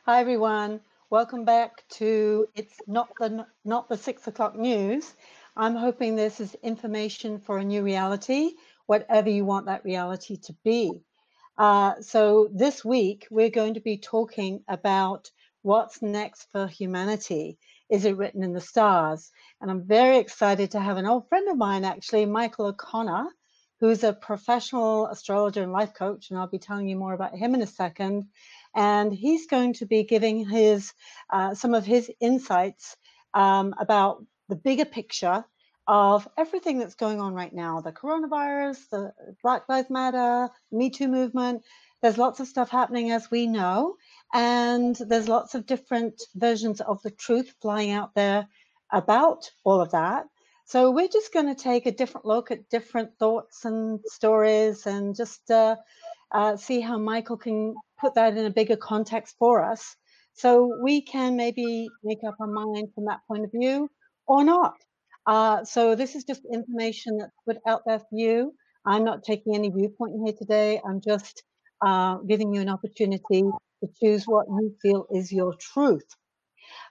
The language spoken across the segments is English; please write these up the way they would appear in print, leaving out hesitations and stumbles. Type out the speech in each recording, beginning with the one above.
Hi everyone. Welcome back to It's Not the 6 o'clock news. I'm hoping this is information for a new reality, whatever you want that reality to be. So this week we're going to be talking about what's next for humanity. Is it written in the stars? And I'm very excited to have an old friend of mine, actually, Michael O'Connor, who's a professional astrologer and life coach, and I'll be telling you more about him in a second. And he's going to be giving his some of his insights about the bigger picture of everything that's going on right now, the coronavirus, the Black Lives Matter, Me Too movement. There's lots of stuff happening, as we know, and there's lots of different versions of the truth flying out there about all of that. So we're just going to take a different look at different thoughts and stories and just see how Michael can put that in a bigger context for us, so we can maybe make up our mind from that point of view or not. So this is just information that's put out there for you. I'm not taking any viewpoint in here today. I'm just giving you an opportunity to choose what you feel is your truth.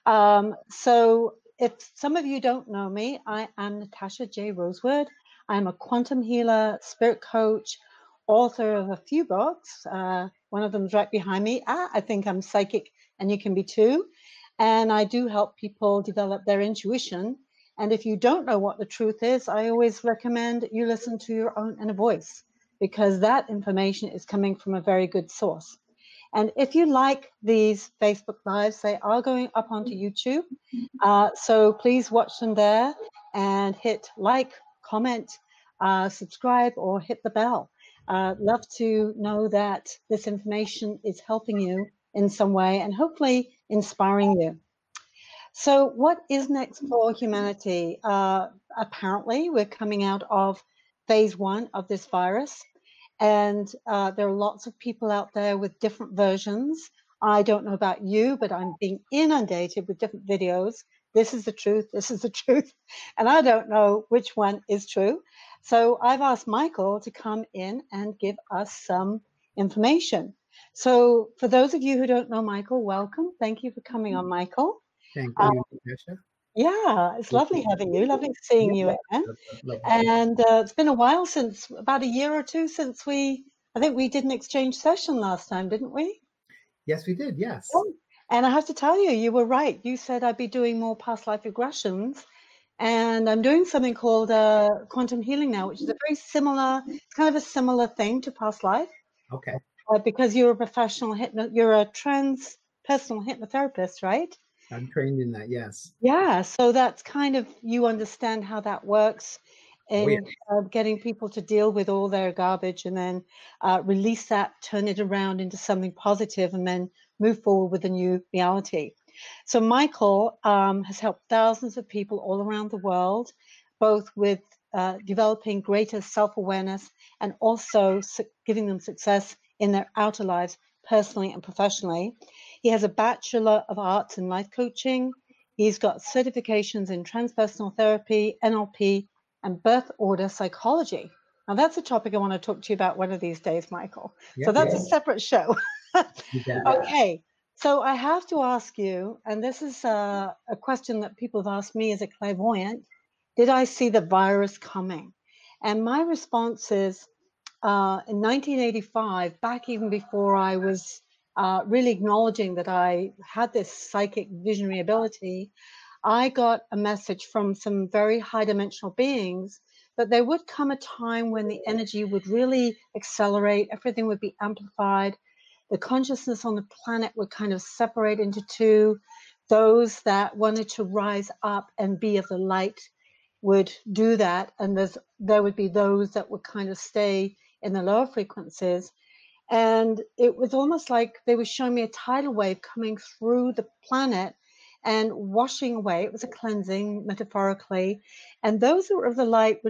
So if some of you don't know me, I am Natasha J. Rosewood. I'm a quantum healer, spirit coach, author of a few books. One of them is right behind me. I think I'm psychic and you can be too. And I do help people develop their intuition. And if you don't know what the truth is, I always recommend you listen to your own inner voice, because that information is coming from a very good source. And if you like these Facebook Lives, they are going up onto YouTube. So please watch them there and hit like, comment, subscribe, or hit the bell. Love to know that this information is helping you in some way and hopefully inspiring you. So what is next for humanity? Apparently, we're coming out of phase 1 of this virus. And there are lots of people out there with different versions. I don't know about you, but I'm being inundated with different videos. This is the truth. This is the truth. And I don't know which one is true. So I've asked Michael to come in and give us some information. So for those of you who don't know Michael, welcome. Thank you for coming on, Michael. Thank you, Natasha. Yeah, it's lovely having you. Lovely seeing you again. And it's been a while, since about a year or two since I think we did an exchange session last time, didn't we? Yes, we did. Yes. Oh, and I have to tell you, you were right. You said I'd be doing more past life regressions. And I'm doing something called quantum healing now, which is a very similar, it's kind of a similar thing to past life. Okay. Because you're a professional you're a transpersonal hypnotherapist, right? I'm trained in that, yes. Yeah, so that's kind of, you understand how that works in getting people to deal with all their garbage and then release that, turn it around into something positive, and then move forward with a new reality. So Michael has helped thousands of people all around the world, both with developing greater self-awareness and also giving them success in their outer lives, personally and professionally. He has a Bachelor of Arts in Life Coaching. He's got certifications in transpersonal therapy, NLP, and birth order psychology. Now, that's a topic I want to talk to you about one of these days, Michael. So that's a separate show. Okay, so I have to ask you, and this is a question that people have asked me as a clairvoyant, did I see the virus coming? And my response is, in 1985, back even before I was really acknowledging that I had this psychic visionary ability, I got a message from some very high dimensional beings that there would come a time when the energy would really accelerate, everything would be amplified, the consciousness on the planet would kind of separate into two. Those that wanted to rise up and be of the light would do that, and there would be those that would kind of stay in the lower frequencies. And it was almost like they were showing me a tidal wave coming through the planet and washing away. It was a cleansing, metaphorically. And those who were of the light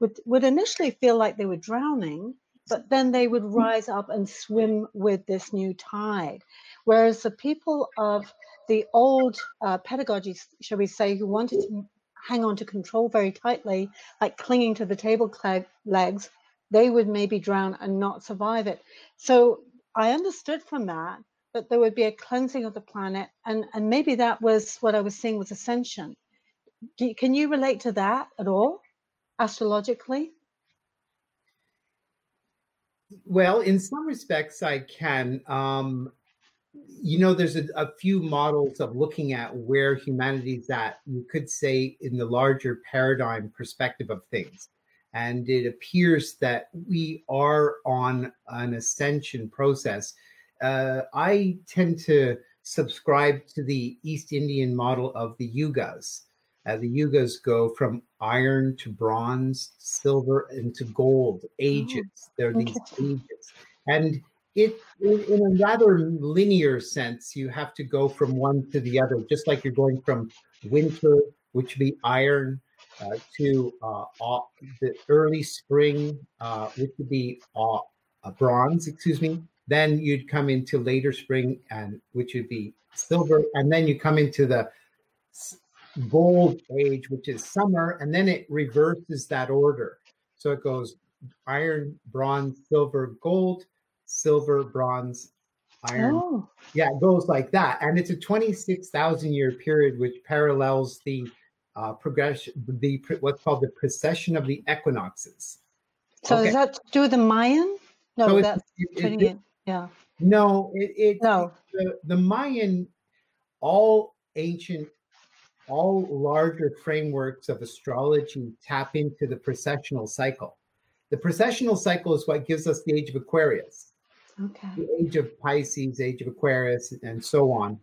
would initially feel like they were drowning, but then they would rise up and swim with this new tide. Whereas the people of the old pedagogy, shall we say, who wanted to hang on to control very tightly, like clinging to the table legs, they would maybe drown and not survive it. So I understood from that but there would be a cleansing of the planet, and maybe that was what I was seeing was ascension. Can you relate to that at all, astrologically? Well, in some respects, I can. There's a few models of looking at where humanity's at, you could say, in the larger paradigm perspective of things. And it appears that we are on an ascension process. I tend to subscribe to the East Indian model of the yugas. The yugas go from iron to bronze, silver, and to gold, ages. There are these ages. And in a rather linear sense, you have to go from one to the other, just like you're going from winter, which would be iron, to the early spring, which would be bronze, excuse me. Then you'd come into later spring, and which would be silver, and then you come into the gold age, which is summer, and then it reverses that order. So it goes iron, bronze, silver, gold, silver, bronze, iron. Oh. Yeah, it goes like that. And it's a 26,000 year period, which parallels the progression, what's called the precession of the equinoxes. So is that to do with the Mayan? No, so that's putting it. Yeah. No, no. The Mayan, all ancient, all larger frameworks of astrology tap into the precessional cycle. The precessional cycle is what gives us the age of Aquarius. Okay. The age of Pisces, age of Aquarius, and so on.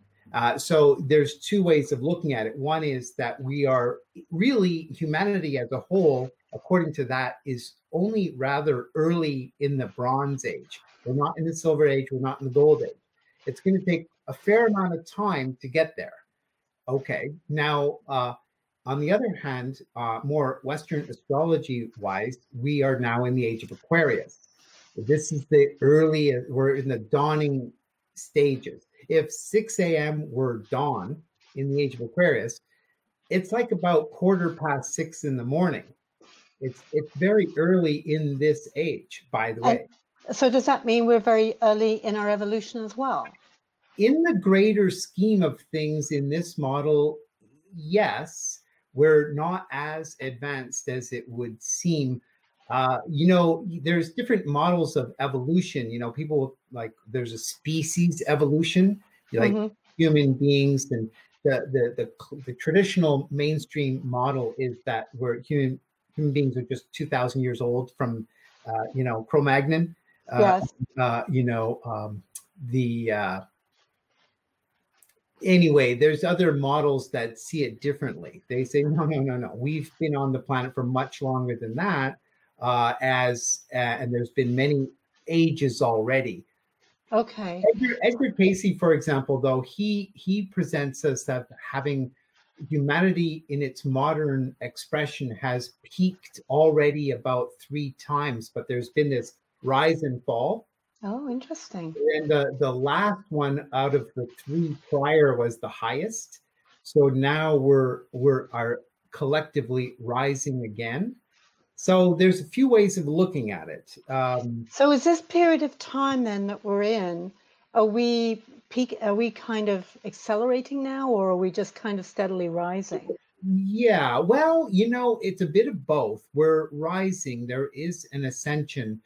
So there's two ways of looking at it. One is that we are really, humanity as a whole, according to that, is only rather early in the Bronze Age. We're not in the Silver Age. We're not in the Gold Age. It's going to take a fair amount of time to get there. Okay. Now, on the other hand, more Western astrology-wise, we are now in the age of Aquarius. This is the early, we're in the dawning stages. If 6 a.m. were dawn in the age of Aquarius, it's like about 6:15 in the morning. It's very early in this age, by the way. So does that mean we're very early in our evolution as well? In the greater scheme of things in this model, yes, we're not as advanced as it would seem. There's different models of evolution. People like there's a species evolution, like human beings, and the traditional mainstream model is that we're human beings are just 2,000 years old from Cro-Magnon. Yes. Anyway, there's other models that see it differently. They say, no. We've been on the planet for much longer than that, and there's been many ages already. Okay. Edgar Cayce, for example, though, he presents us that having humanity in its modern expression has peaked already about 3 times, but there's been this rise and fall. Oh, interesting. And the last one out of the 3 prior was the highest. So now we're collectively rising again. So there's a few ways of looking at it. So is this period of time then that we're in, are we kind of accelerating now, or are we just kind of steadily rising? Yeah, well, it's a bit of both. We're rising. There is an ascension.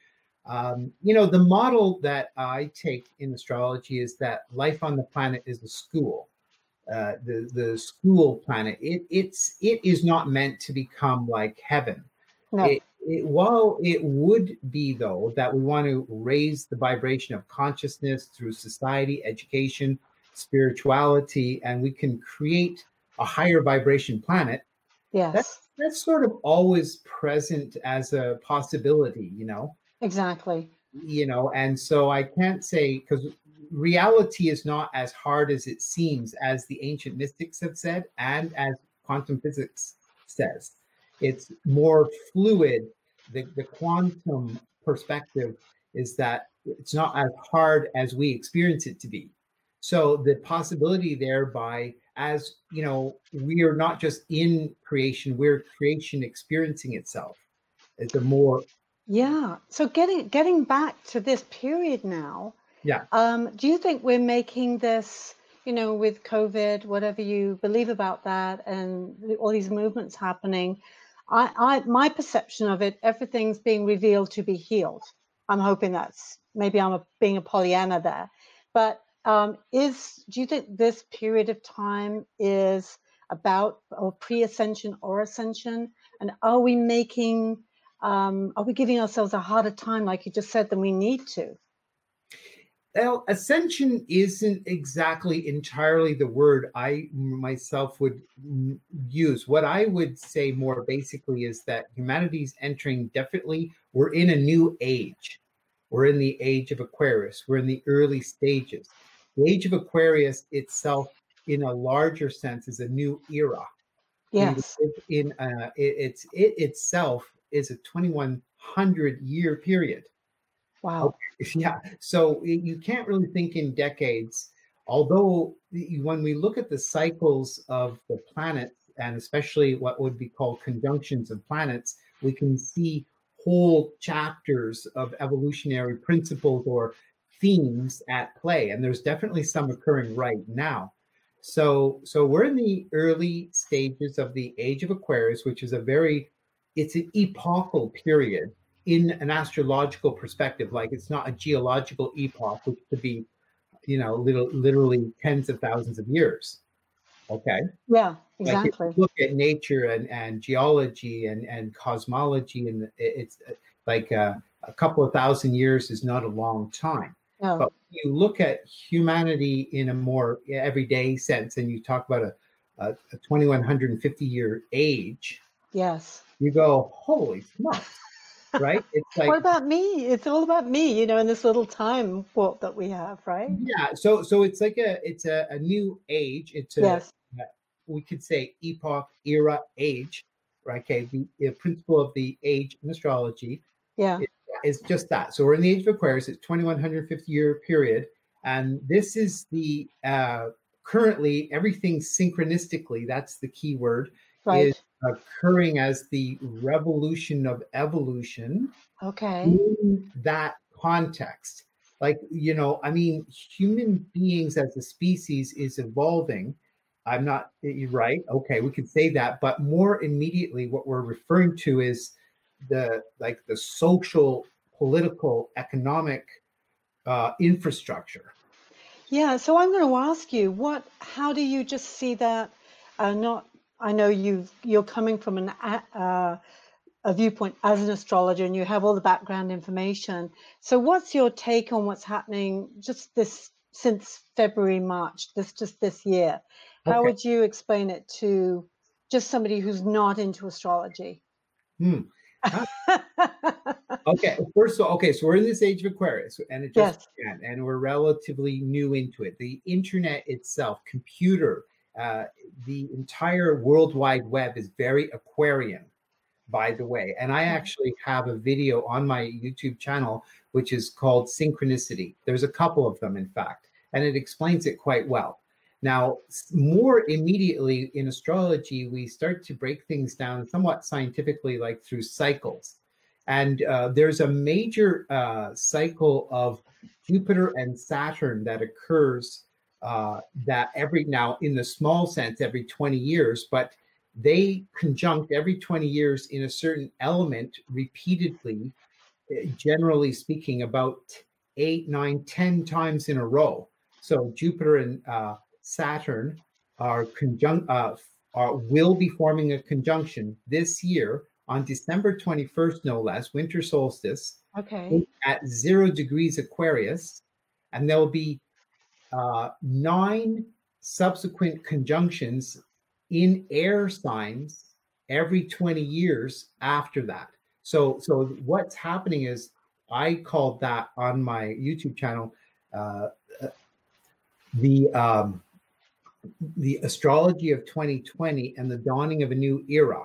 The model that I take in astrology is that life on the planet is a school, the school planet. It is not meant to become like heaven. No. While it would be, though, that we want to raise the vibration of consciousness through society, education, spirituality, and we can create a higher vibration planet. Yes. That's sort of always present as a possibility, Exactly. And so I can't say, because reality is not as hard as it seems, as the ancient mystics have said, and as quantum physics says. It's more fluid. The quantum perspective is that it's not as hard as we experience it to be. So the possibility thereby, as we are not just in creation, we're creation experiencing itself. It's a more So getting back to this period now, Yeah. Do you think we're making this, with COVID, whatever you believe about that, and all these movements happening? My perception of it, everything's being revealed to be healed. I'm hoping that's maybe being a Pollyanna there, but do you think this period of time is about or pre-ascension or ascension? And are we giving ourselves a harder time, like you just said, than we need to? Well, ascension isn't exactly entirely the word I myself would use. What I would say more basically is that humanity's entering, definitely, we're in a new age. We're in the age of Aquarius. We're in the early stages. The age of Aquarius itself, in a larger sense, is a new era. We Yes. live in it itself is a 2100-year period. Wow. Okay. Yeah. So you can't really think in decades, although when we look at the cycles of the planets, and especially what would be called conjunctions of planets, we can see whole chapters of evolutionary principles or themes at play. And there's definitely some occurring right now. So we're in the early stages of the age of Aquarius, which is it's an epochal period in an astrological perspective. Like, it's not a geological epoch, which could be, literally tens of thousands of years. Okay. Yeah, Like, if you exactly. look at nature and geology and cosmology, and it's like a couple of thousand years is not a long time. No. But when you look at humanity in a more everyday sense, and you talk about a 2150-year age, Yes. you go, holy smokes, right? It's What like, about me? It's all about me, in this little time warp that we have, right? yeah. So it's like a new age. Yes. We could say epoch, era, age, right? Okay. The principle of the age in astrology Yeah. is just that. So we're in the age of Aquarius. It's 2150-year period, and this is the currently everything synchronistically. That's the key word, is Right. occurring as the revolution of evolution Okay. in that context. Like, I mean, human beings as a species is evolving. I'm not, you're right. Okay, we could say that, but more immediately, what we're referring to is the social, political, economic infrastructure. Yeah. So I'm going to ask you, how do you just see that? Not, I know you're coming from a viewpoint as an astrologer and you have all the background information. So what's your take on what's happening since February, March, just this year? How Okay. would you explain it to just somebody who's not into astrology? Hmm. Okay. First of all, okay, so we're in this age of Aquarius, and it just Yes. began, and we're relatively new into it. The internet itself, computer, the entire World Wide Web is very Aquarian, by the way. And I actually have a video on my YouTube channel, which is called Synchronicity. There's a couple of them, in fact, and it explains it quite well. Now, more immediately in astrology, we start to break things down somewhat scientifically, like through cycles. And there's a major cycle of Jupiter and Saturn that occurs that now, in the small sense, every 20 years, but they conjunct every 20 years in a certain element repeatedly, generally speaking, about 8, 9, 10 times in a row. So Jupiter and Saturn will be forming a conjunction this year on December 21st, no less, winter solstice, Okay. at 0 degrees Aquarius, and there will be 9 subsequent conjunctions in air signs every 20 years after that. So what's happening is, I called that on my YouTube channel the astrology of 2020 and the dawning of a new era.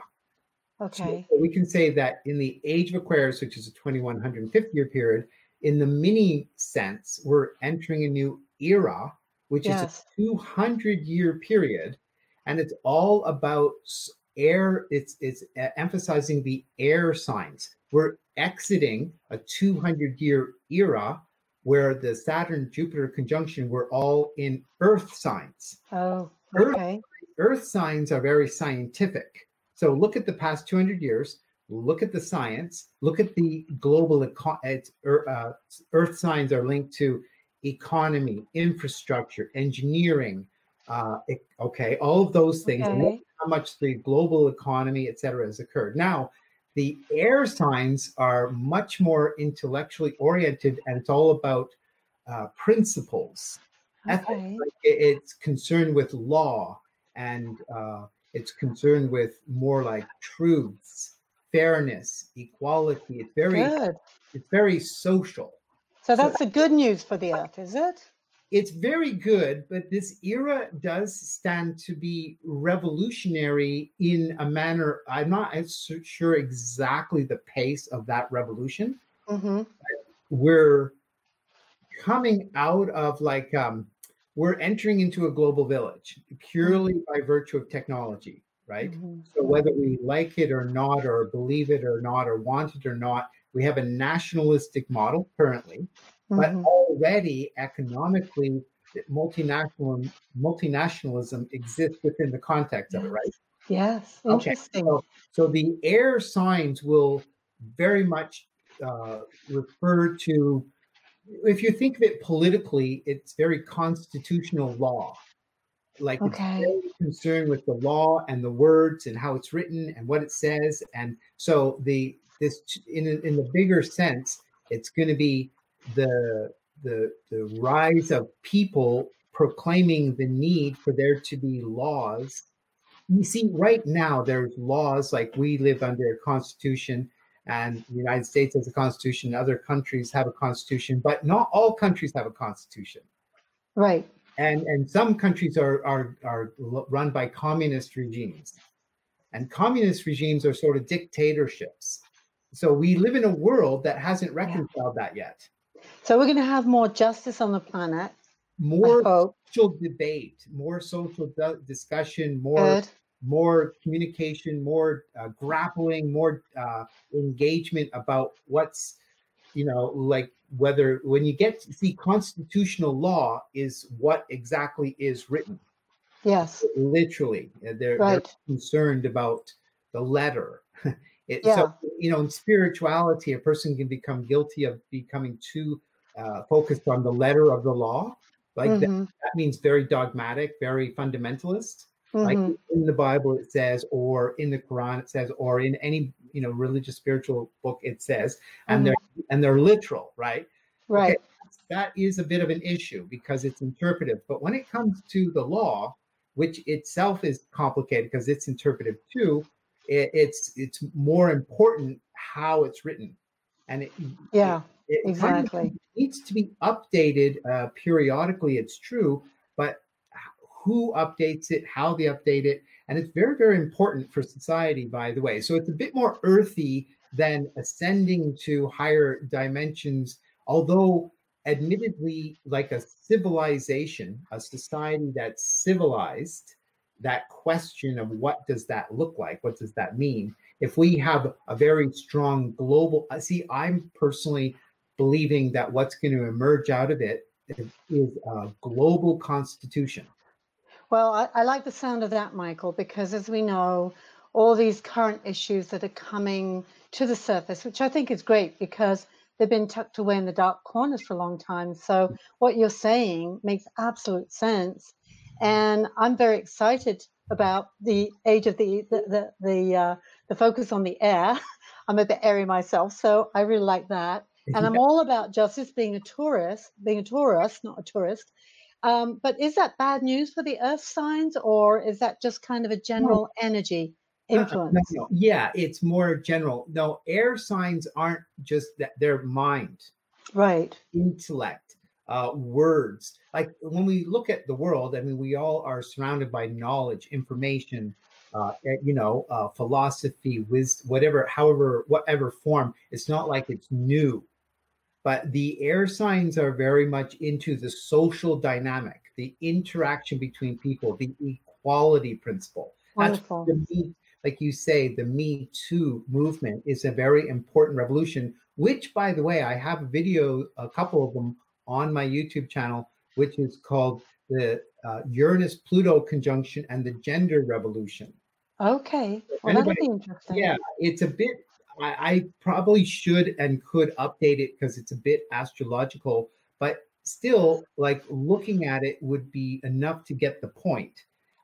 Okay. So we can say that in the age of Aquarius, which is a 2150-year period, in the mini sense, we're entering a new era, which is a 200-year period, and it's all about air. It's emphasizing the air signs. We're exiting a 200-year era where the Saturn-Jupiter conjunction were all in Earth signs. Oh, Earth, okay. Earth signs are very scientific. So look at the past 200 years, look at the science, look at the global Earth signs are linked to economy, infrastructure, engineering, okay, all of those things, and look Okay. at how much the global economy, et cetera, has occurred. Now, the air signs are much more intellectually oriented, and it's all about principles, ethics. Okay. Like it's concerned with law, and it's concerned with more like truths, fairness, equality. Good. It's very social. So So that's the good news for the Earth, is it? it's very good, but this era does stand to be revolutionary in a manner. I'm not sure exactly the pace of that revolution. Mm-hmm. We're coming out of we're entering into a global village purely by virtue of technology, right? Mm-hmm. So whether we like it or not, or believe it or not, or want it or not, we have a nationalistic model currently, but Mm-hmm. already economically multinationalism exists within the context of it, Yes. right? Yes. Okay, Interesting. so the air signs will very much refer to, if you think of it politically, it's very constitutional law. Like it's Okay. very concerned with the law and the words and how it's written and what it says. And so in the bigger sense, it's going to be the rise of people proclaiming the need for there to be laws. You see, right now there's laws, like we live under a constitution, and the United States has a constitution, other countries have a constitution, but not all countries have a constitution. Right. And some countries are run by communist regimes, and communist regimes are sort of dictatorships. So we live in a world that hasn't Yeah. reconciled that yet. So we're going to have more justice on the planet, I More hope. social debate, more social discussion, Good. more communication, more grappling, more engagement about what's, like whether, when you get to see constitutional law is what exactly is written. Yes. Literally, they're Right. concerned about the letter. So, Yeah. in spirituality, a person can become guilty of becoming too focused on the letter of the law. Like Mm-hmm. that means very dogmatic, very fundamentalist. Like Mm-hmm. in the Bible it says, or in the Quran it says, or in any religious spiritual book it says, and they're literal, right? Okay, Right. that is a bit of an issue because it's interpretive. But when it comes to the law, which itself is complicated because it's interpretive too, it's more important how it's written, and Yeah. it kind of Exactly. needs to be updated periodically. It's true, but who updates it, how they update it, and it's very, very important for society, by the way. So it's a bit more earthy than ascending to higher dimensions, although admittedly, like a civilization, a society that's civilized, that question of what does that look like, what does that mean, if we have a very strong global, see, I'm personally believing that what's going to emerge out of it is a global constitution. Well, I like the sound of that, Michael, because as we know, all these current issues that are coming to the surface, which I think is great because they've been tucked away in the dark corners for a long time. So what you're saying makes absolute sense. And I'm very excited about the age of the focus on the air. I'm a bit airy myself, so I really like that. And I'm all about justice, being a Taurus, not a tourist. But is that bad news for the earth signs, or is that just kind of a No, general energy no, influence? no. Yeah, it's more general. No, air signs aren't just that, they're mind, Right. intellect, words. Like when we look at the world, I mean, we all are surrounded by knowledge, information, philosophy, wisdom, whatever form. It's not like it's new. But the air signs are very much into the social dynamic, the interaction between people, the equality principle. That's Wonderful. the Me, like you say, the Me Too movement is a very important revolution, which, by the way, I have a video, a couple of them on my YouTube channel, which is called the Uranus-Pluto conjunction and the gender revolution. Okay. If Well, that'll anybody, be interesting. yeah, it's a bit, I probably should and could update it because it's a bit astrological, but still, like looking at it would be enough to get the point.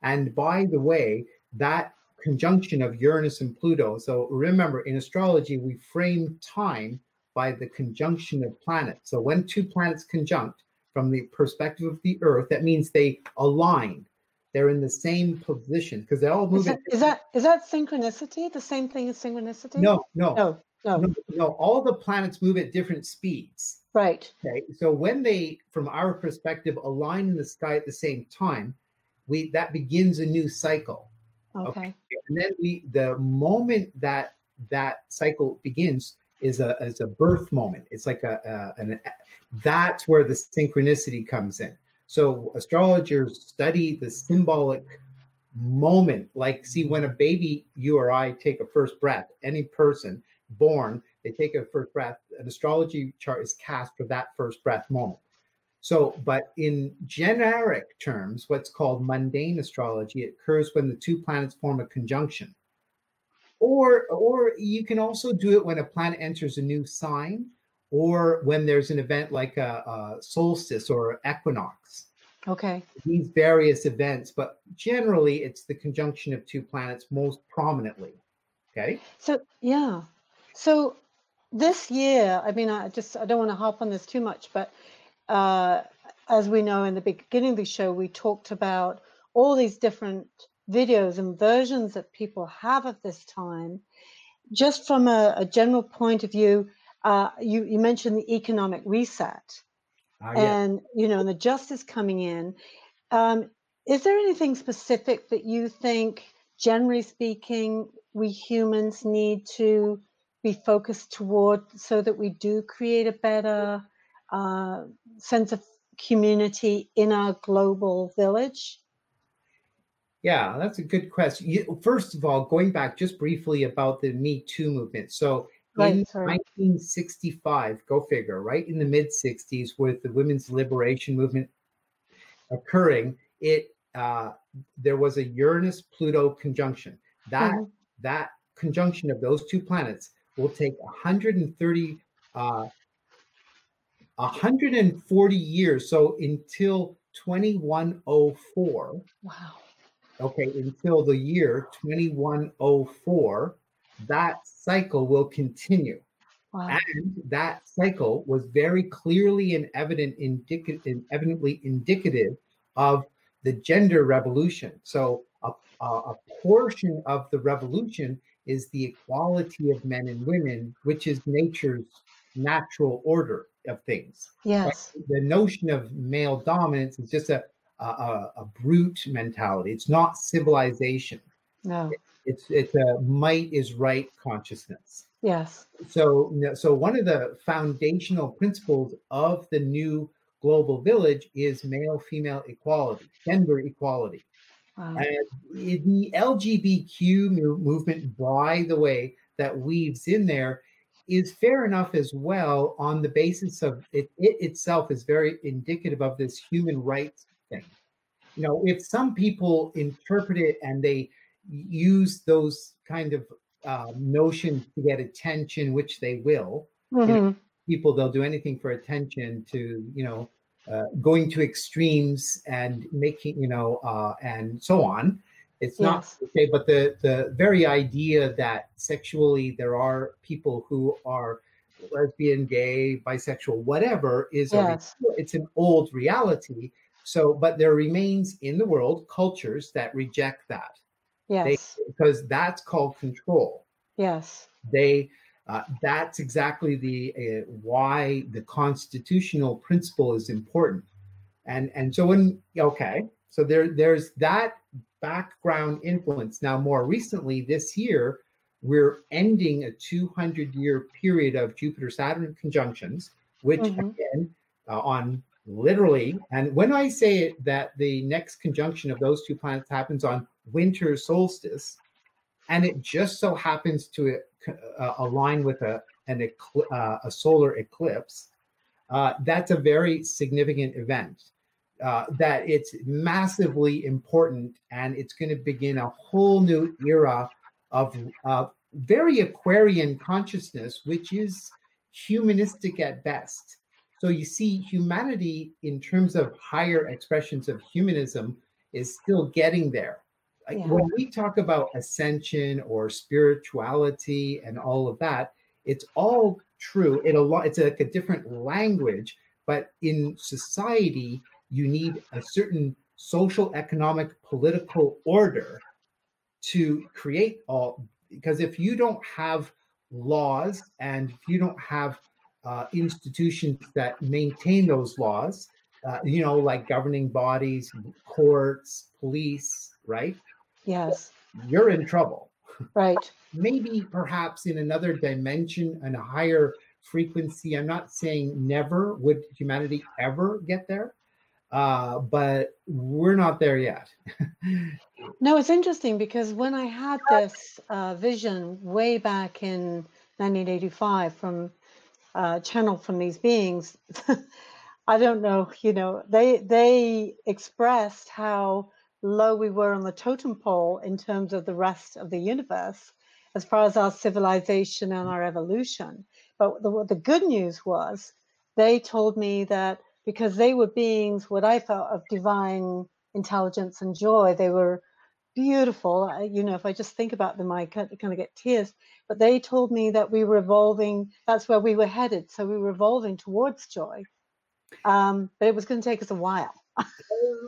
And by the way, that conjunction of Uranus and Pluto. So remember, in astrology, we frame time by the conjunction of planets. So when two planets conjunct from the perspective of the Earth, that means they align. They're in the same position because they all move. Is that synchronicity? The same thing as synchronicity? No, no, No, no. no, no. All the planets move at different speeds. Right. Okay, so when they, from our perspective, align in the sky at the same time, that begins a new cycle. Okay. And then the moment that cycle begins is a birth moment. It's like that's where the synchronicity comes in. So astrologers study the symbolic moment, like see when a baby, you or I, take a first breath, any person born, they take a first breath, an astrology chart is cast for that first breath moment. So, but in generic terms, what's called mundane astrology, it occurs when the two planets form a conjunction. Or you can also do it when a planet enters a new sign, or when there's an event like a solstice or equinox. Okay. These various events, but generally it's the conjunction of two planets most prominently. Okay. So, yeah. So this year, I mean, I don't want to harp on this too much, but as we know in the beginning of the show, we talked about all these different videos and versions that people have of this time. Just from a general point of view, you mentioned the economic reset, and and the justice coming in. Is there anything specific that you think, generally speaking, we humans need to be focused toward so that we do create a better sense of community in our global village? Yeah, that's a good question. First of all, going back just briefly about the Me Too movement. So in 1965, go figure, right in the mid 60s, with the women's liberation movement occurring, there was a Uranus-Pluto conjunction. That conjunction of those two planets will take 140 years. So until 2104. Wow. Okay, until the year 2104, that cycle will continue. Wow. And that cycle was very clearly and evidently indicative of the gender revolution. So a portion of the revolution is the equality of men and women, which is nature's natural order of things. Yes. Right? The notion of male dominance is just a brute mentality. It's not civilization. No. It's a might is right consciousness. Yes. So one of the foundational principles of the new global village is male-female equality, gender equality. Wow. And the LGBTQ movement, by the way, that weaves in there is fair enough as well, on the basis of it itself is very indicative of this human rights thing. If some people interpret it and they use those kind of notions to get attention, which they will, people, they'll do anything for attention, to going to extremes and making and so on. It's not okay, but the very idea that sexually there are people who are lesbian, gay, bisexual, whatever, is it's an old reality. So, but there remains in the world cultures that reject that. Yes. Because that's called control. Yes. That's exactly the why the constitutional principle is important. And so so there's that background influence. Now, more recently this year, we're ending a 200-year period of Jupiter-Saturn conjunctions, which again, on literally, and when I say it, that the next conjunction of those two planets happens on winter solstice, and it just so happens to align with a solar eclipse, that's a very significant event. That it's massively important, and it's going to begin a whole new era of very Aquarian consciousness, which is humanistic at best. So you see, humanity, in terms of higher expressions of humanism, is still getting there. Like Yeah. when we talk about ascension or spirituality and all of that, it's all true. It's like a different language, but in society, you need a certain social, economic, political order to create all. Because if you don't have laws and if you don't have institutions that maintain those laws, like governing bodies, courts, police, right? Yes. You're in trouble. Right. Maybe perhaps in another dimension and a higher frequency. I'm not saying never would humanity ever get there, but we're not there yet. No, it's interesting because when I had this vision way back in 1985 from channeled from these beings, I don't know, they expressed how low we were on the totem pole in terms of the rest of the universe, as far as our civilization and our evolution. But the good news was they told me that because they were beings, what I felt of divine intelligence and joy, they were beautiful. If I just think about them, I kind of get tears. But they told me that we were evolving. That's where we were headed. So we were evolving towards joy. But it was going to take us a while.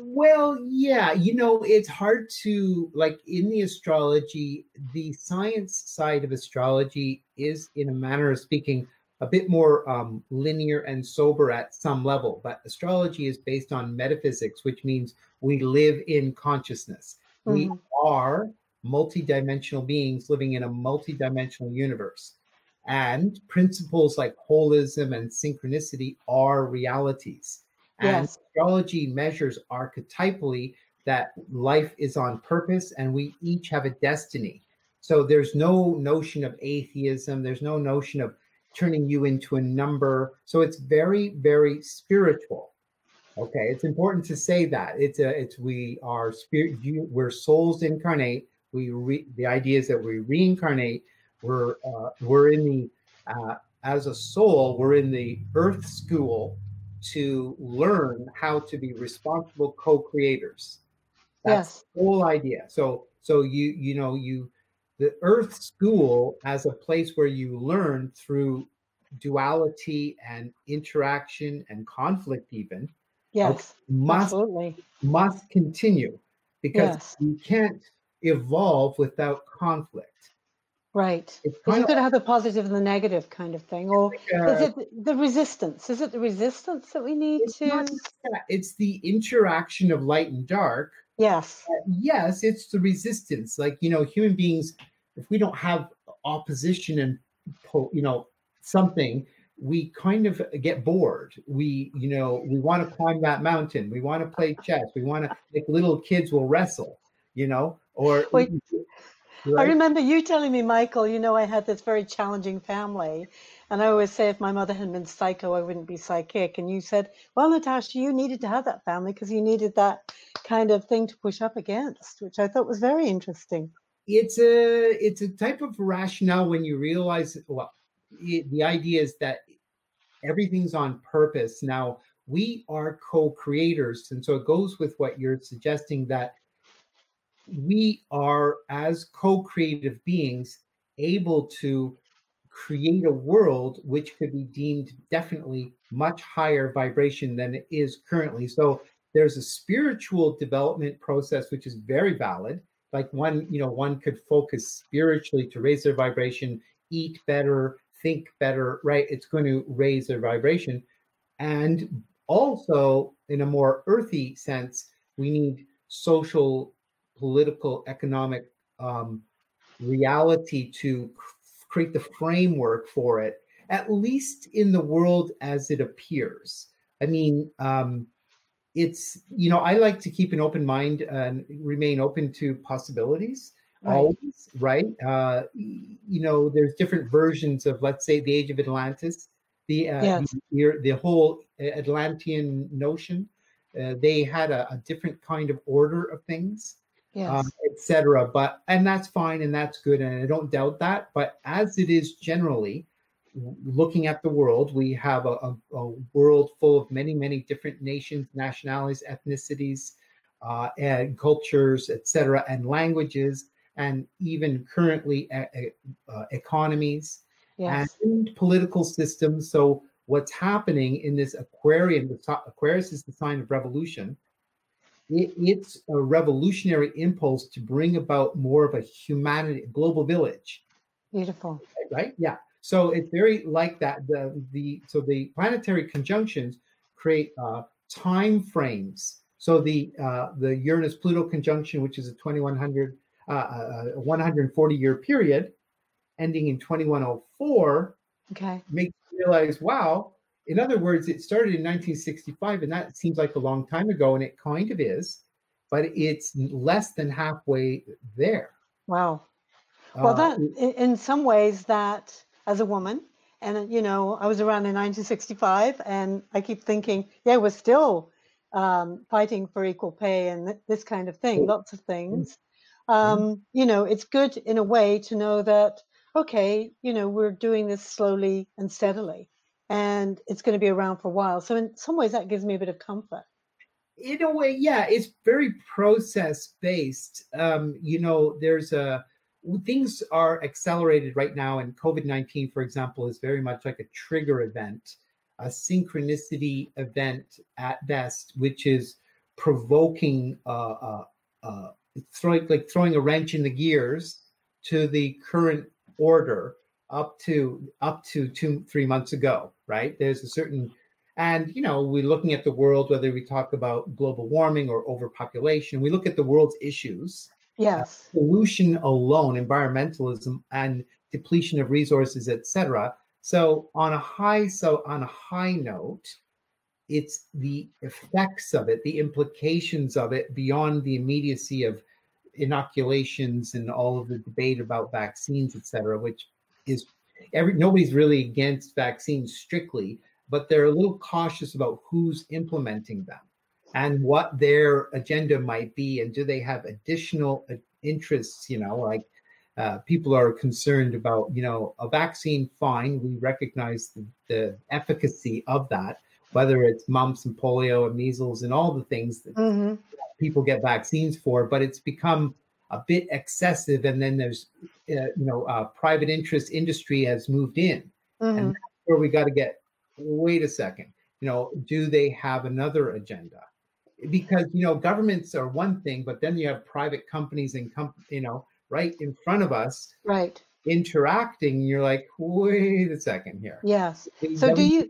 Well, yeah, it's hard to, like, in the astrology, the science side of astrology is, in a manner of speaking, a bit more linear and sober at some level. But astrology is based on metaphysics, which means we live in consciousness. We are multidimensional beings living in a multidimensional universe. And principles like holism and synchronicity are realities. And Yes. astrology measures archetypally that life is on purpose and we each have a destiny. So there's no notion of atheism. There's no notion of turning you into a number. So it's very, very spiritual. Okay, it's important to say that we are spirit. We're souls incarnate. The idea is that we reincarnate. We're in the as a soul. We're in the Earth school to learn how to be responsible co-creators. That's the whole idea. So the Earth school as a place where you learn through duality and interaction and conflict even. Yes, Absolutely. Must continue because you can't evolve without conflict. Right. Because you've got to have the positive and the negative kind of thing. Or is it the resistance? Is it the resistance that we need to? It's the interaction of light and dark. Yes. Yes, it's the resistance. Like, human beings, if we don't have opposition and, something, we kind of get bored. We want to climb that mountain. We want to play chess. We want to, like little kids will wrestle, or. Wait. Right? I remember you telling me, Michael, I had this very challenging family. And I always say if my mother hadn't been psycho, I wouldn't be psychic. And you said, well, Natasha, you needed to have that family because you needed that kind of thing to push up against, which I thought was very interesting. It's a type of rationale when you realize, the idea is that everything's on purpose. Now, we are co-creators. And so it goes with what you're suggesting, that we are, as co-creative beings, able to create a world which could be deemed definitely much higher vibration than it is currently. So there's a spiritual development process which is very valid. Like one could focus spiritually to raise their vibration, eat better, think better, right? It's going to raise their vibration. And also, in a more earthy sense, we need social, political, economic reality to create the framework for it, at least in the world as it appears. I mean, it's, I like to keep an open mind and remain open to possibilities. Right. Always, right? There's different versions of, let's say, the Age of Atlantis, Yes. The whole Atlantean notion. They had a different kind of order of things, Yes. etc. But and that's fine and that's good, and I don't doubt that. But as it is generally, looking at the world, we have a world full of many, many different nations, nationalities, ethnicities, and cultures, etc., and languages, and even currently economies Yes. and political systems. So what's happening in this Aquarium? Aquarius is the sign of revolution. It's a revolutionary impulse to bring about more of a humanity, global village. Beautiful. Right? Yeah. So it's very like that. So the planetary conjunctions create time frames. So the Uranus Pluto conjunction, which is a 140-year period, ending in 2104, Okay. makes you realize, wow. In other words, it started in 1965, and that seems like a long time ago, and it kind of is, but it's less than halfway there. Wow. Well, that in some ways, that as a woman, and I was around in 1965, and I keep thinking, yeah, we're still fighting for equal pay and this kind of thing, lots of things. It's good in a way to know that, okay, we're doing this slowly and steadily, and it's going to be around for a while. So in some ways, that gives me a bit of comfort. In a way, yeah, it's very process based. There's things are accelerated right now, and COVID-19, for example, is very much like a trigger event, a synchronicity event at best, which is provoking, throwing a wrench in the gears to the current order up to 2-3 months ago. Right? There's a certain and, we're looking at the world, whether we talk about global warming or overpopulation, we look at the world's issues. Yes. Pollution alone, environmentalism and depletion of resources, etc. So on a high note, it's the effects of it, the implications of it beyond the immediacy of inoculations and all of the debate about vaccines, etc., which is nobody's really against vaccines strictly, but they're a little cautious about who's implementing them and what their agenda might be, and do they have additional interests, like people are concerned about, a vaccine, fine, we recognize the efficacy of that, whether it's mumps and polio and measles and all the things that people get vaccines for, but it's become a bit excessive, and then there's, private interest industry has moved in, and that's where we got to get, wait a second, do they have another agenda? Because, governments are one thing, but then you have private companies and, right in front of us, right, interacting. And you're like, wait a second here. Yes. So do you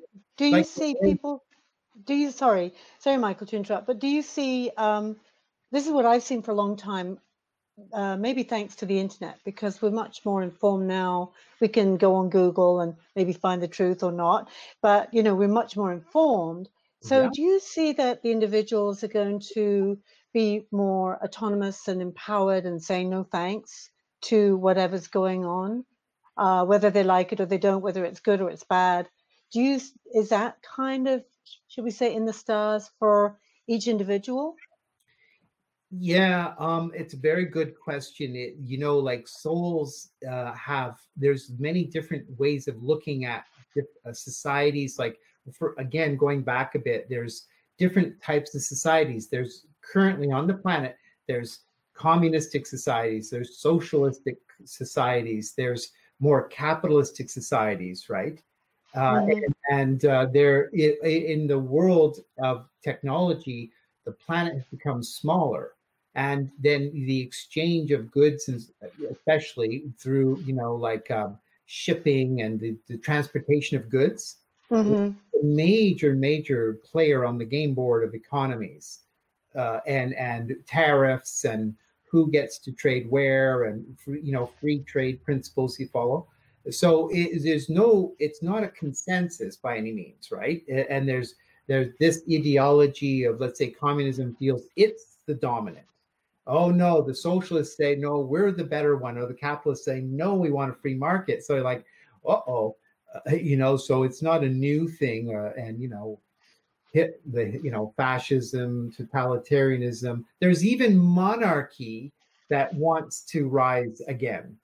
see people, sorry, Michael, to interrupt, but do you see, this is what I've seen for a long time, maybe thanks to the internet, because we're much more informed now. We can go on Google and maybe find the truth or not, but we're much more informed. So do you see that the individuals are going to be more autonomous and empowered and saying no thanks to whatever's going on, whether they like it or they don't, whether it's good or it's bad? Is that kind of, should we say, in the stars for each individual? Yeah, it's a very good question. Like souls there's many different ways of looking at societies. Like, again, going back a bit, there's different types of societies. There's currently on the planet, there's communistic societies, there's socialistic societies, there's more capitalistic societies, right? There in the world of technology, the planet has become smaller, and then the exchange of goods, and especially through shipping and the transportation of goods, a major player on the game board of economies, and tariffs and who gets to trade where, and free trade principles you follow. So it's not a consensus by any means, right? And there's this ideology of, let's say, communism feels it's the dominant. Oh no, the socialists say no, we're the better one, or the capitalists say no, we want a free market. So like, So it's not a new thing, and hit the fascism, totalitarianism. There's even monarchy that wants to rise again.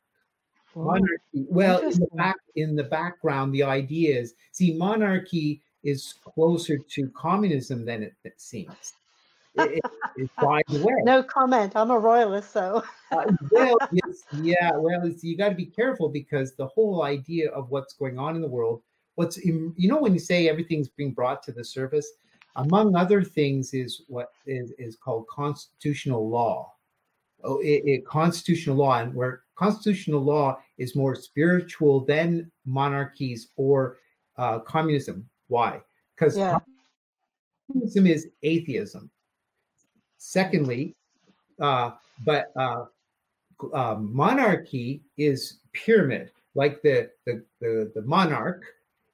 Oh, Monarchy. Well, interesting. in the background, the idea is, see, monarchy is closer to communism than it seems. It's by the way. No comment. I'm a royalist, so. You got to be careful, because the whole idea of what's going on in the world, when you say everything's being brought to the surface, among other things, is what is called constitutional law. Constitutional law, and where constitutional law is more spiritual than monarchies or communism. Why? Because Yeah. communism is atheism. Secondly, but monarchy is pyramid. Like the monarch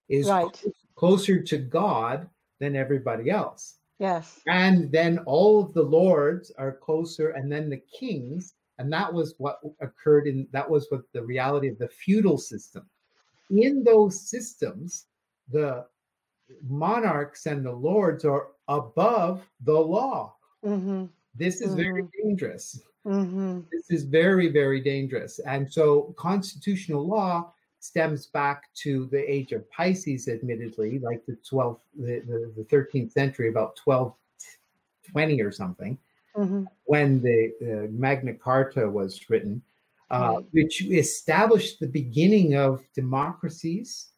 is Right. closer to God than everybody else. Yes. And then all of the lords are closer, and then the kings. And that was what occurred that was what the reality of the feudal system. In those systems, the monarchs and the lords are above the law. Mm-hmm. This is very dangerous. Mm-hmm. This is very, very dangerous. And so constitutional law stems back to the age of Pisces, admittedly, like the 13th century, about 1220 or something, when the Magna Carta was written, which established the beginning of democracies,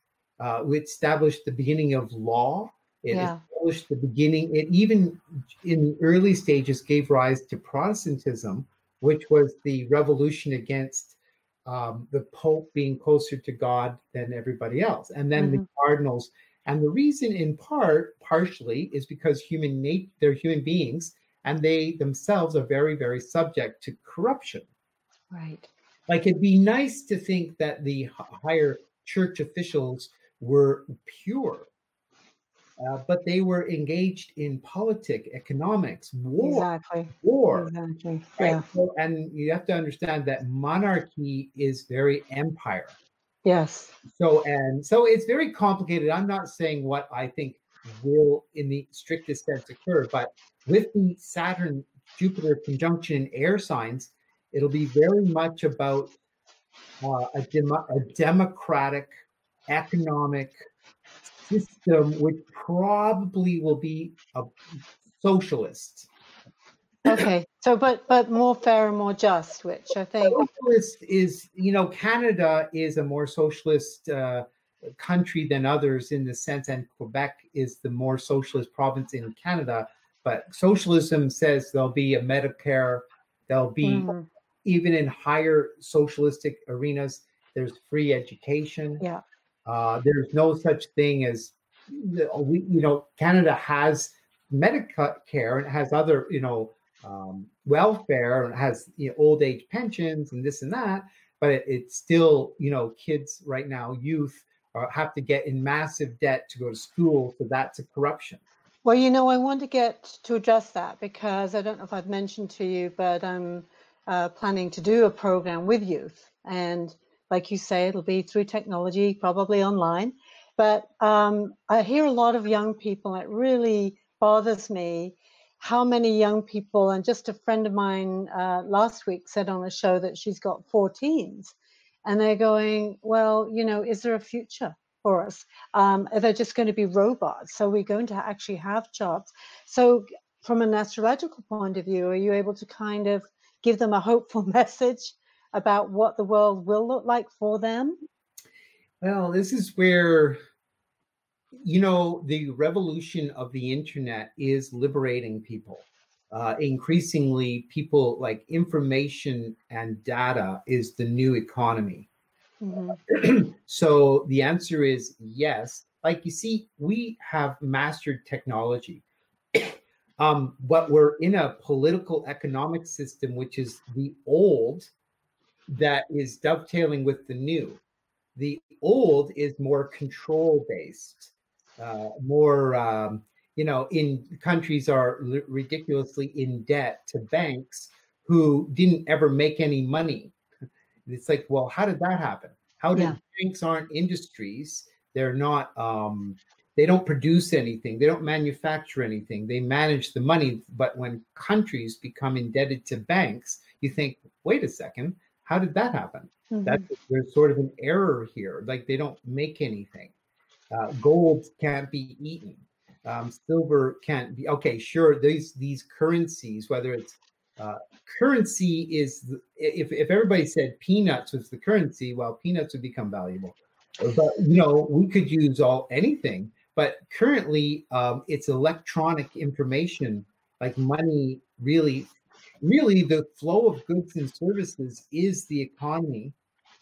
which established the beginning of law. It established the beginning. It even in early stages gave rise to Protestantism, which was the revolution against the Pope being closer to God than everybody else, and then the cardinals. And the reason, in partially, is because they're human beings, and they themselves are very, very subject to corruption. Right. Like, it'd be nice to think that the higher church officials were pure. But they were engaged in politics, economics, war. Exactly. Right? Yeah. And you have to understand that monarchy is very empire. Yes. So it's very complicated. I'm not saying what I think will, in the strictest sense, occur, but with the Saturn-Jupiter conjunction in air signs, it'll be very much about a democratic economic system, which probably will be a socialist. Okay, so but more fair and more just, which I think socialist is, Canada is a more socialist country than others in the sense, and Quebec is the more socialist province in Canada. But socialism says there'll be a Medicare, there'll be even in higher socialistic arenas, there's free education. Yeah. There's no such thing as, Canada has Medicare and has other, welfare, and has old age pensions and this and that, but it's still, kids right now, youth, have to get in massive debt to go to school, so that's a corruption. Well, I want to get to address that, because I don't know if I've mentioned to you, but I'm planning to do a program with youth, and like you say, it'll be through technology, probably online. But I hear a lot of young people, and it really bothers me how many young people, and just a friend of mine last week said on a show that she's got 4 teens, and they're going, well, is there a future for us? Are they just going to be robots? So we're going to actually have jobs. So from an astrological point of view, are you able to kind of give them a hopeful message about what the world will look like for them? Well, this is where, the revolution of the internet is liberating people. Increasingly, people, like, information and data is the new economy. So the answer is yes. Like, you see, we have mastered technology. But we're in a political economic system, which is the old that is dovetailing with the new. The old is more control based, more, in countries are ridiculously in debt to banks who didn't ever make any money. It's like, well, how did that happen? How did banks aren't industries? They're not. They don't produce anything. They don't manufacture anything. They manage the money. But when countries become indebted to banks, you think, wait a second, how did that happen? That there's sort of an error here. Like they don't make anything. Gold can't be eaten. Silver can't be. Okay, sure. These currencies, whether it's currency is if everybody said peanuts was the currency, well, peanuts would become valuable. But we could use anything. But currently, it's electronic information, like money. Really, the flow of goods and services is the economy.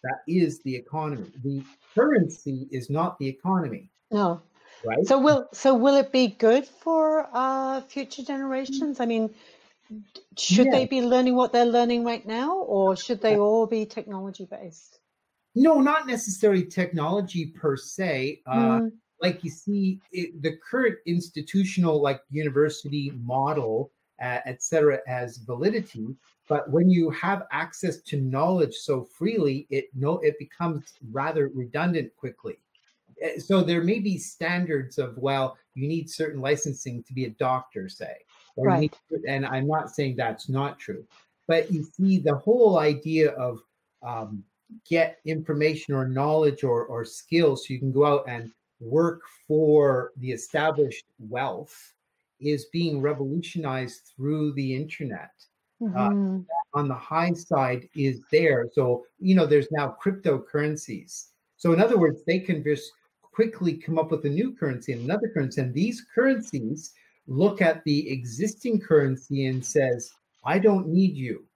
That is the economy. The currency is not the economy. No. Right. So will it be good for future generations? I mean, should they be learning what they're learning right now, or should they all be technology based? No, not necessarily technology per se. Like you see, the current institutional, like university model, et cetera, has validity. But when you have access to knowledge so freely, it becomes rather redundant quickly. So there may be standards of, well, you need certain licensing to be a doctor, say. Right. And I'm not saying that's not true. But you see, the whole idea of get information or knowledge or skills so you can go out and work for the established wealth is being revolutionized through the internet. On the high side is there. So, there's now cryptocurrencies. So in other words, they can just quickly come up with a new currency and another currency. And these currencies look at the existing currency and says, I don't need you.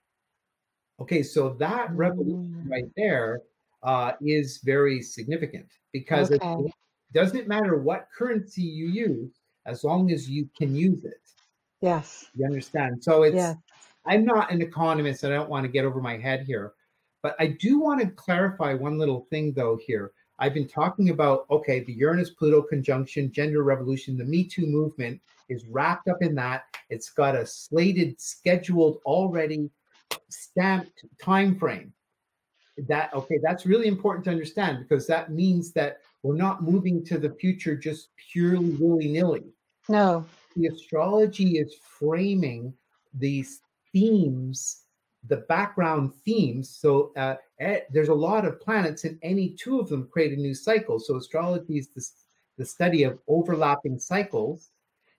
Okay, so that revolution right there is very significant because it doesn't matter what currency you use as long as you can use it. Yes. You understand? So I'm not an economist. I don't want to get over my head here. But I do want to clarify one little thing, though, here. I've been talking about, the Uranus-Pluto conjunction, gender revolution, the Me Too movement is wrapped up in that. It's got a slated, scheduled, already stamped time frame. That's really important to understand because that means that we're not moving to the future just purely willy-nilly. No. The astrology is framing these themes, the background themes. So there's a lot of planets and any two of them create a new cycle. So astrology is the study of overlapping cycles.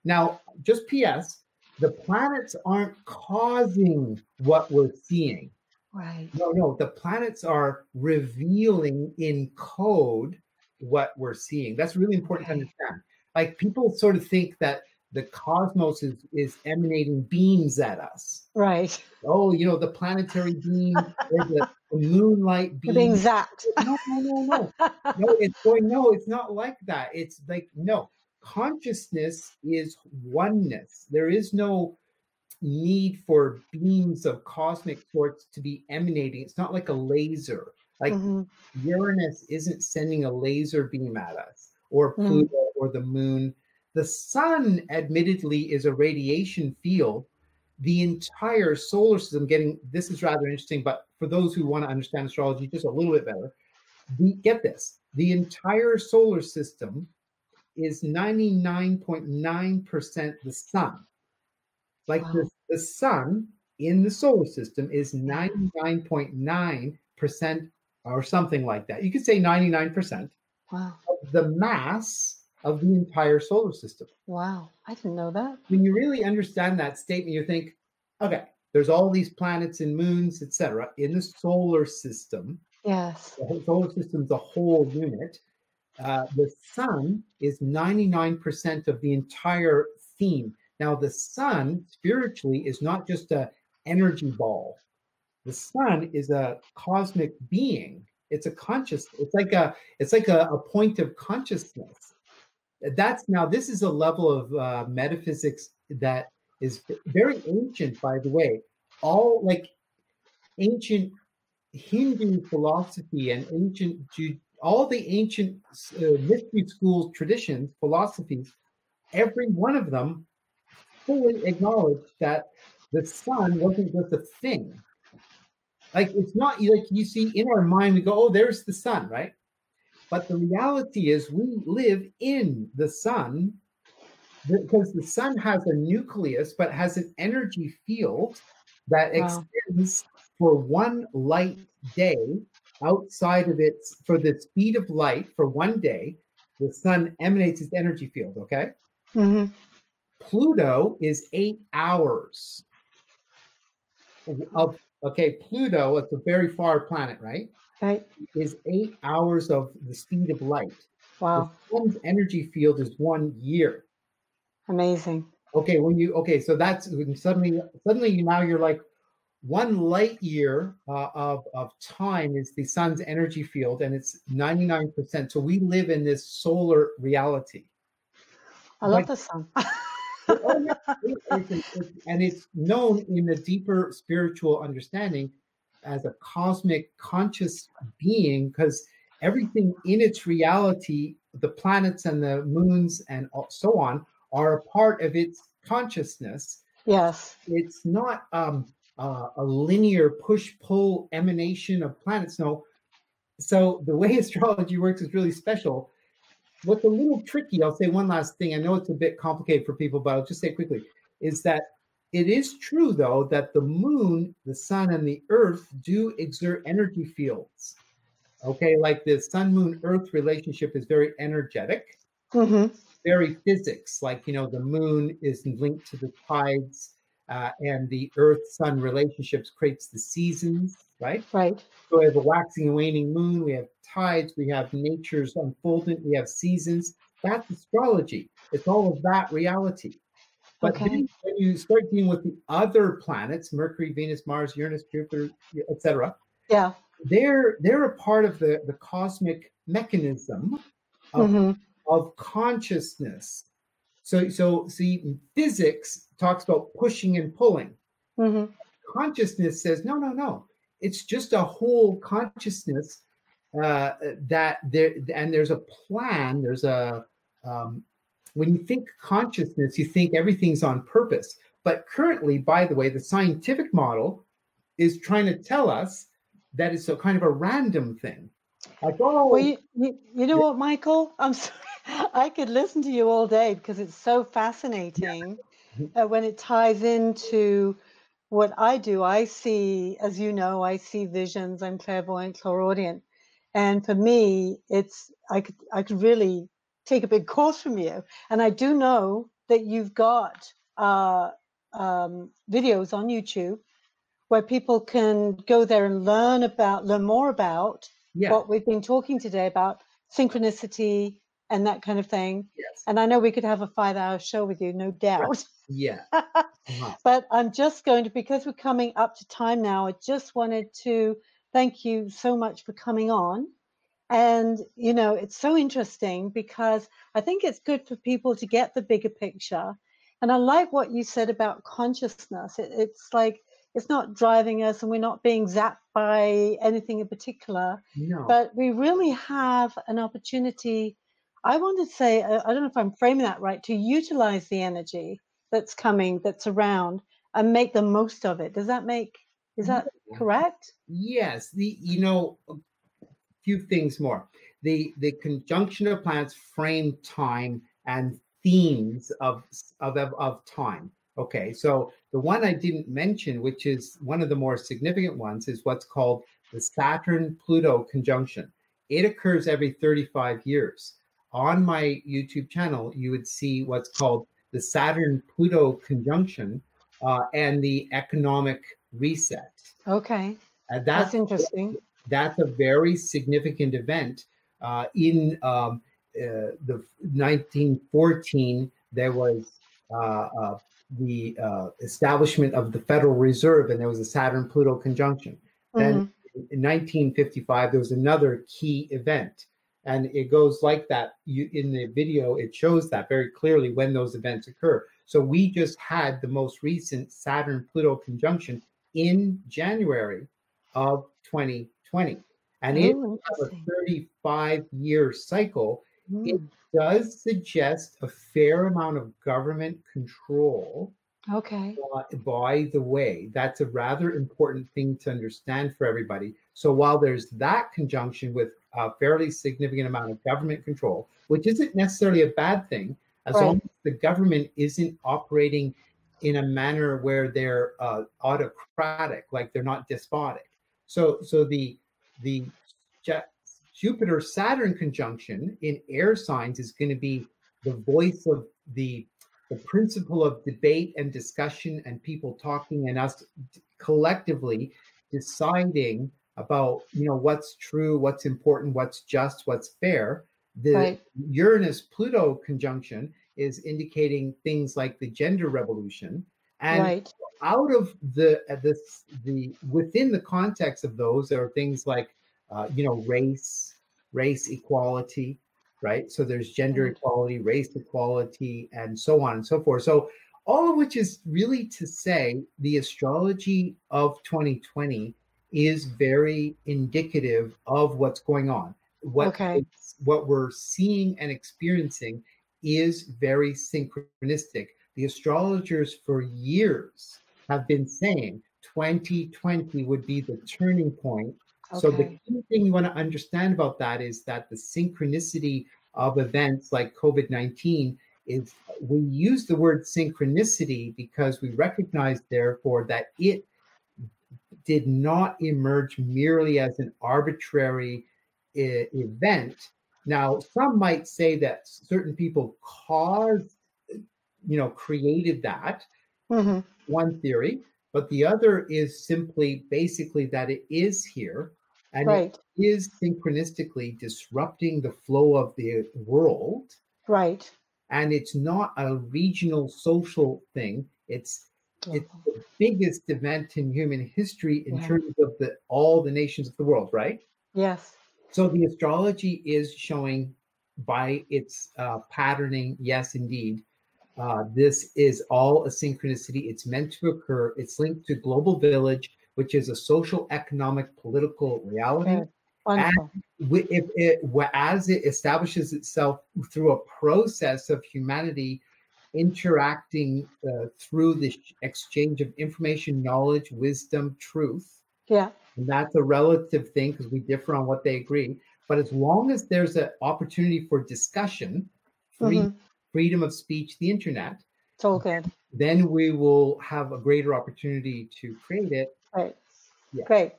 Now, just PS, the planets aren't causing what we're seeing. Right. No, the planets are revealing in code what we're seeing. That's really important to understand. Like people sort of think that the cosmos is emanating beams at us. Right. Oh, the planetary beam or the moonlight beam. Being zapped. No. It's not like that. It's like, no. Consciousness is oneness. There is no need for beams of cosmic sorts to be emanating. It's not like a laser. Like Uranus isn't sending a laser beam at us, or Pluto or the moon. The sun, admittedly, is a radiation field. The entire solar system this is rather interesting, but for those who want to understand astrology just a little bit better, get this. The entire solar system is 99.9% the sun. Like the sun in the solar system is 99.9% or something like that. You could say 99% of the mass of the entire solar system. Wow, I didn't know that. When you really understand that statement, you think, okay, there's all these planets and moons, etc., in the solar system. Yes. The whole solar system's a whole unit. The sun is 99% of the entire theme. Now, the sun spiritually is not just an energy ball. The sun is a cosmic being. It's a conscious. It's like a point of consciousness. This is a level of metaphysics that is very ancient, by the way. All like ancient Hindu philosophy and all the ancient mystery school traditions, philosophies, every one of them fully acknowledged that the sun wasn't just a thing. Like it's not like you see in our mind, we go, oh, there's the sun, right? But the reality is we live in the sun because the sun has a nucleus, but has an energy field that Wow. extends for one light day outside of its, for the speed of light for one day, the sun emanates its energy field, okay? Mm-hmm. Pluto is 8 hours of, okay, Pluto, it's a very far planet, right? Right. Is 8 hours of the speed of light. The Wow. sun's energy field is 1 year. Amazing. Okay, so that's when suddenly now you're like 1 light year of time is the sun's energy field, and it's 99%. So we live in this solar reality. I love But the sun. oh, and it's known in the deeper spiritual understanding as a cosmic conscious being, because everything in its reality, the planets and the moons and so on, are a part of its consciousness. Yes. It's not a linear push-pull emanation of planets. No. So the way astrology works is really special. What's a little tricky, I'll say one last thing. I know it's a bit complicated for people, but I'll just say quickly, is that it is true, though, that the moon, the sun, and the earth do exert energy fields. Okay, like the sun-moon-earth relationship is very energetic, Mm-hmm. very physics. Like, the moon is linked to the tides, and the earth-sun relationships creates the seasons, right? Right. So we have a waxing and waning moon, we have tides, we have nature's unfoldment, we have seasons. That's astrology. It's all of that reality. But Okay. then when you start dealing with the other planets, Mercury, Venus, Mars, Uranus, Jupiter, etc., Yeah. they're a part of the cosmic mechanism of, Mm-hmm. of consciousness. So see, physics talks about pushing and pulling. Mm-hmm. Consciousness says, no. It's just a whole consciousness that there, and there's a plan. There's a when you think consciousness, you think everything's on purpose. But currently, by the way, the scientific model is trying to tell us that it's a kind of a random thing. Like, oh, Well, you know what, Michael? I'm sorry. I could listen to you all day because it's so fascinating when it ties into what I do. I see, as you know, I see visions. I'm clairvoyant, clairaudient, and for me, it's I could really take a big course from you. And I do know that you've got videos on YouTube where people can go there and learn more about yeah, what we've been talking today about synchronicity and that kind of thing. yes, And I know we could have a 5-hour show with you, no right, doubt. yeah, But I'm just going to, because we're coming up to time now, I just wanted to thank you so much for coming on. And, it's so interesting because I think it's good for people to get the bigger picture. And I like what you said about consciousness. It's like, it's not driving us and we're not being zapped by anything in particular, no, but we really have an opportunity. I want to say, I don't know if I'm framing that right, to utilize the energy that's coming, that's around, and make the most of it. Is that correct? yes. Few things more. The conjunction of planets frame time and themes of time. Okay, so the one I didn't mention, which is one of the more significant ones, is what's called the Saturn-Pluto conjunction. It occurs every 35 years. On my YouTube channel, you would see what's called the Saturn-Pluto conjunction and the economic reset. Okay, That's that's interesting. that's a very significant event. In the 1914, there was the establishment of the Federal Reserve, and there was a Saturn-Pluto conjunction. Then in 1955, there was another key event. And it goes like that. In the video, it shows that very clearly when those events occur. So we just had the most recent Saturn-Pluto conjunction in January of 2020. And it has a 35-year cycle. It does suggest a fair amount of government control. Okay. By the way, that's a rather important thing to understand for everybody. So while there's that conjunction with a fairly significant amount of government control, which isn't necessarily a bad thing, as long Right. as the government isn't operating in a manner where they're autocratic, like they're not despotic. So the Jupiter Saturn conjunction in air signs is going to be the voice of the principle of debate and discussion and people talking and us collectively deciding about what's true, what's important, what's just, what's fair. The Right. Uranus Pluto conjunction is indicating things like the gender revolution, and Right. out of the within the context of those, there are things like race equality, right? So there's gender Right. equality, race equality, and so on and so forth. So all of which is really to say the astrology of 2020 is very indicative of what's going on. Okay. What we're seeing and experiencing is very synchronistic. The astrologers for years have been saying 2020 would be the turning point. So the Okay. key thing you want to understand about that is that the synchronicity of events like COVID-19 is, we use the word synchronicity because we recognize, therefore, that it did not emerge merely as an arbitrary event. Now, some might say that certain people created that, Mm-hmm. one theory, but the other is simply basically that it is here and it Right. is synchronistically disrupting the flow of the world. Right. And it's not a regional social thing. It's the Global. biggest event in human history in Yeah. terms of all the nations of the world, right? Yes. So the astrology is showing by its patterning, yes, indeed, this is all a synchronicity. It's meant to occur. It's linked to global village, which is a social, economic, political reality. Good. Wonderful. As it establishes itself through a process of humanity interacting through the exchange of information, knowledge, wisdom, truth. Yeah. And that's a relative thing because we differ on what they agree. But as long as there's an opportunity for discussion, Mm-hmm. freedom of speech, the internet, It's all good. then we will have a greater opportunity to create it. Great. Yeah. Great.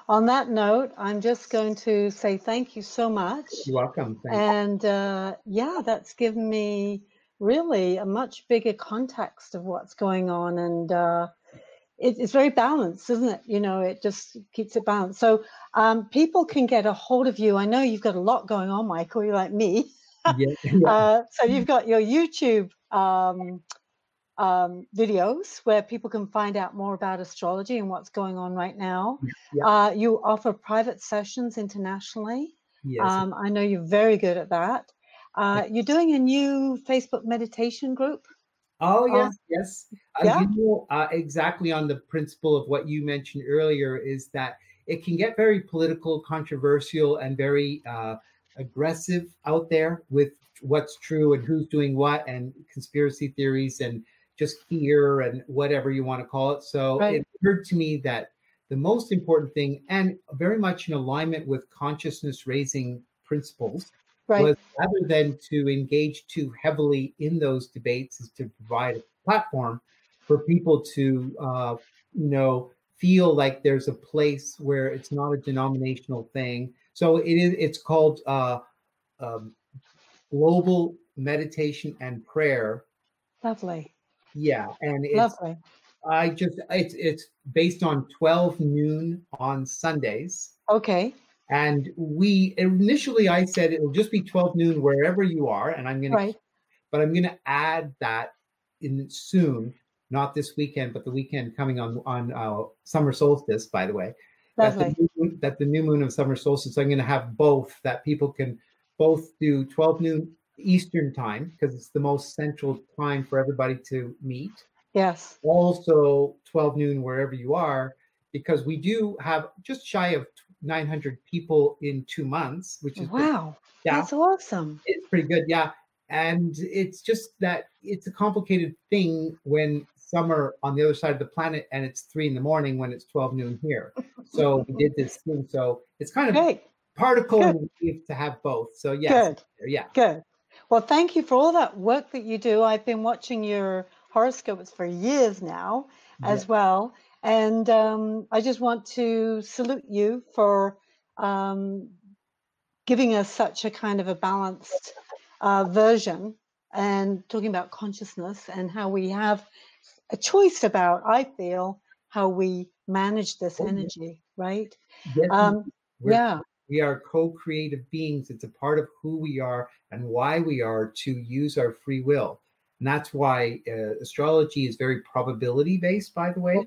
On that note, I'm just going to say thank you so much. You're welcome. Thank you. And yeah, that's given me really a much bigger context of what's going on. And it's very balanced, isn't it? It just keeps it balanced. So people can get a hold of you. I know you've got a lot going on, Michael. You're like me. Yeah. So you've got your YouTube videos where people can find out more about astrology and what's going on right now. Yeah. You offer private sessions internationally. Yes. I know you're very good at that. You're doing a new Facebook meditation group. Oh, yes. Yeah. Exactly on the principle of what you mentioned earlier is that it can get very political, controversial, and very aggressive out there with what's true and who's doing what and conspiracy theories and just fear and whatever you want to call it. So Right. it occurred to me that the most important thing, and very much in alignment with consciousness raising principles, Right. was rather than to engage too heavily in those debates, is to provide a platform for people to, feel like there's a place where it's not a denominational thing. So it's called Global Meditation and Prayer. Lovely. Yeah, and Lovely. it's based on 12 noon on Sundays. Okay. And I said it'll just be 12 noon wherever you are, and I'm going to add that in soon, not this weekend, but the weekend coming on summer solstice, by the way. Lovely. That the new moon of summer solstice, I'm going to have both, that people can both do 12 noon Eastern time, because it's the most central time for everybody to meet. Yes. Also 12 noon wherever you are, because we do have just shy of 900 people in 2 months, which is wow. That's awesome. It's pretty good, yeah. And it's just that it's a complicated thing when summer on the other side of the planet and it's 3 a.m. when it's 12 noon here. So we did this thing. So it's kind of great. particle Good, and wave to have both. So yes, good, yeah, good. Well, thank you for all that work that you do. I've been watching your horoscopes for years now yeah. as well. And I just want to salute you for um, giving us such a kind of a balanced version and talking about consciousness and how we have a choice about, I feel, how we manage this Oh, yeah. energy, right? Yes, we're Yeah, we are co-creative beings. It's a part of who we are and why we are to use our free will. And that's why astrology is very probability based, by the way.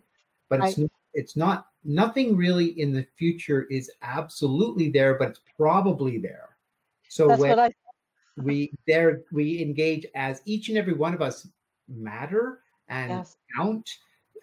But right. it's not nothing really in the future is absolutely there, but it's probably there. So That's when what I, we engage as each and every one of us matter and yes. count,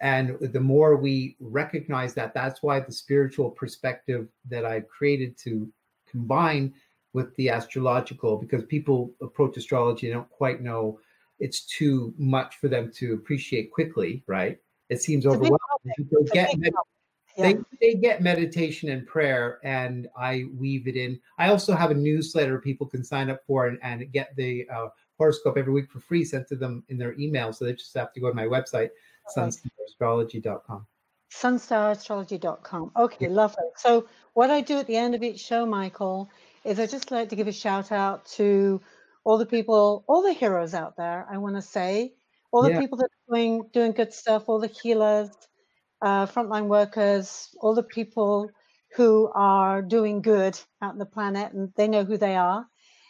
and the more we recognize that, that's why the spiritual perspective that I've created to combine with the astrological, because people approach astrology and don't quite know, it's too much for them to appreciate quickly, right? It seems It's a big overwhelming. topic. They It's a get big topic. they Yeah. they get meditation and prayer, and I weave it in. I also have a newsletter people can sign up for and get the horoscope every week for free sent to them in their email. So they just have to go to my website, Right. sunstarrastrology.com. Sunstarastrology.com. Yeah, Okay, lovely. So what I do at the end of each show, Michael, is I just like to give a shout out to all the people, all the heroes out there. I want to say, all the yeah, people that are doing good stuff, all the healers, frontline workers, all the people who are doing good out on the planet, and they know who they are.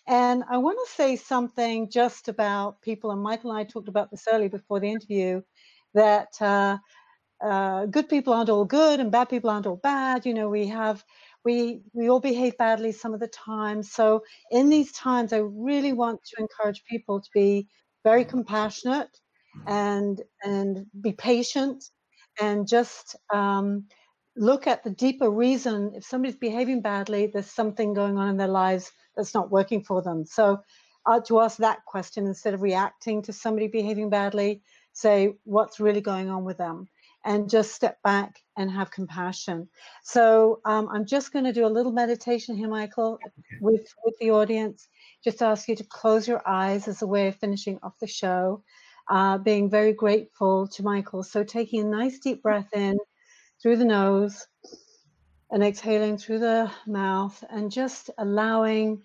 And I want to say something just about people, and Michael and I talked about this earlier before the interview, that good people aren't all good and bad people aren't all bad. You know, we all behave badly some of the time. So in these times, I really want to encourage people to be very compassionate and be patient and just look at the deeper reason. If somebody's behaving badly, there's something going on in their lives that's not working for them. So to ask that question instead of reacting to somebody behaving badly, say what's really going on with them and just step back and have compassion. So I'm just going to do a little meditation here, Michael, with the audience. Just ask you to close your eyes as a way of finishing off the show, being very grateful to Michael. So taking a nice deep breath in through the nose and exhaling through the mouth and just allowing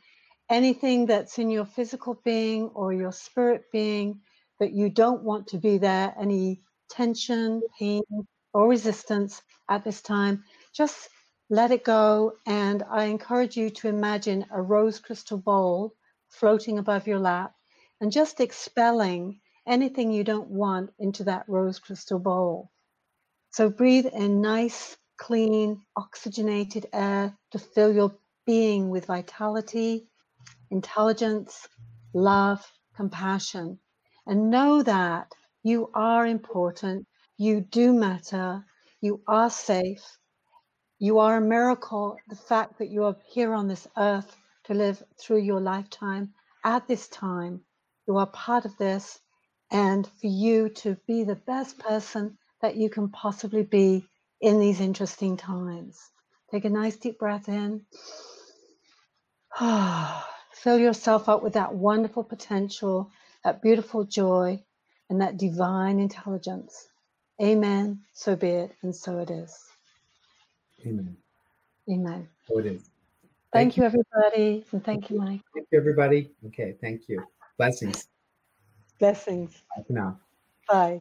anything that's in your physical being or your spirit being that you don't want to be there, any tension, pain, or resistance at this time, just let it go. And I encourage you to imagine a rose crystal bowl floating above your lap and just expelling anything you don't want into that rose crystal bowl. So breathe in nice, clean, oxygenated air to fill your being with vitality, intelligence, love, compassion, and know that you are important, you do matter, you are safe, you are a miracle. The fact that you are here on this earth to live through your lifetime at this time, you are part of this, and for you to be the best person that you can possibly be in these interesting times. Take a nice deep breath in. Fill yourself up with that wonderful potential, that beautiful joy, and that divine intelligence. Amen. So be it, and so it is. amen. Amen. So it is. Thank Thank you. you, everybody, and thank you, Mike. Thank you, everybody. Okay, thank you. Blessings. Blessings. Bye for now. Bye.